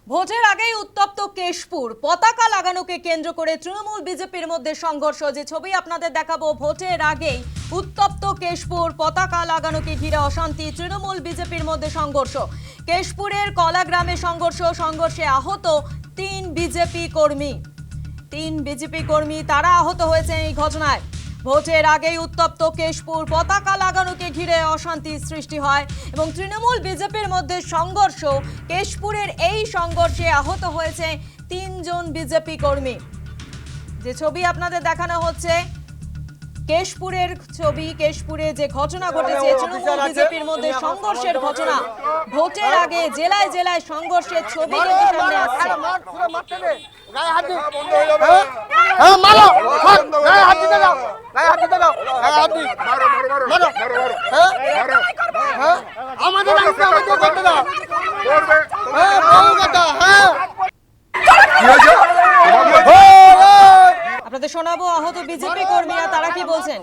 ভোটের আগেই উত্তপ্ত কেশপুর, পতাকা লাগানোকে কেন্দ্র করে তৃণমূল বিজেপির মধ্যে সংঘর্ষ। যে ছবি আপনাদের দেখাবো, ভোটের আগেই উত্তপ্ত কেশপুর, পতাকা লাগানোকে ঘিরে অশান্তি, তৃণমূল বিজেপির মধ্যে সংঘর্ষ। কেশপুরের কলাগ্রামে সংঘর্ষে আহত তিন বিজেপি কর্মী তারা আহত হয়েছে এই ঘটনায়। ভোটের আগেই উত্তপ্ত কেশপুর, পতাকা লাগানোকে ঘিরে অশান্তি সৃষ্টি হয় এবং তৃণমূল বিজেপির মধ্যে সংঘর্ষ। কেশপুরের এই সংঘর্ষে আহত হয়েছে তিনজন বিজেপি কর্মী। যে ছবি আপনাদের দেখানো হচ্ছে কেশপুরের ছবি, কেশপুরে যে ঘটনা ঘটেছে তৃণমূল বিজেপির মধ্যে সংঘর্ষের ঘটনা। ভোটের আগে জেলায় জেলায় সংঘর্ষের ছবি কিন্তু সামনে আসছে। আপনাদের শোনাবো আহত বিজেপি কর্মীরা তারা কি বলছেন।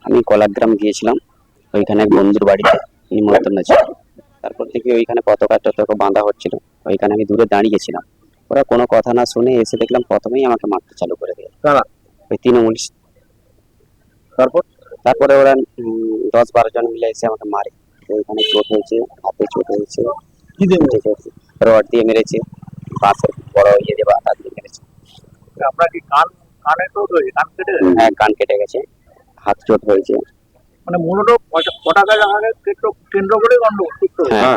আমি কলাগ্রাম গিয়েছিলাম, ওইখানে এক বন্ধুর বাড়িতে নিমন্ত্রণ ছিল। তারপর থেকে ওইখানে পতাকা টতাকা বাঁধা হচ্ছিল, ওইখানে আমি দূরে দাঁড়িয়েছিলাম। ওরা কোনো কথা না শুনে এসে দেখলাম প্রথমেই আমাকে মারতে চালু করে দিল। ওই তৃণমূল। তারপরে ওরা 10-12 জন মিলে এসে আমাকে মারে। ওইখানে চোট হয়েছে, হাতে চোট হয়েছে, রড দিয়ে মেরেছে, বাঁশের বড় ইয়ে দিয়ে বাতা দিয়ে মেরেছে। আপনার কি কানে তো কান কেটে হ্যাঁ, কান কেটে গেছে, হাত চোট হয়েছে। মানে মূলত পতাকা লাগানোকে কেন্দ্র করে গন্ডগোল। হ্যাঁ।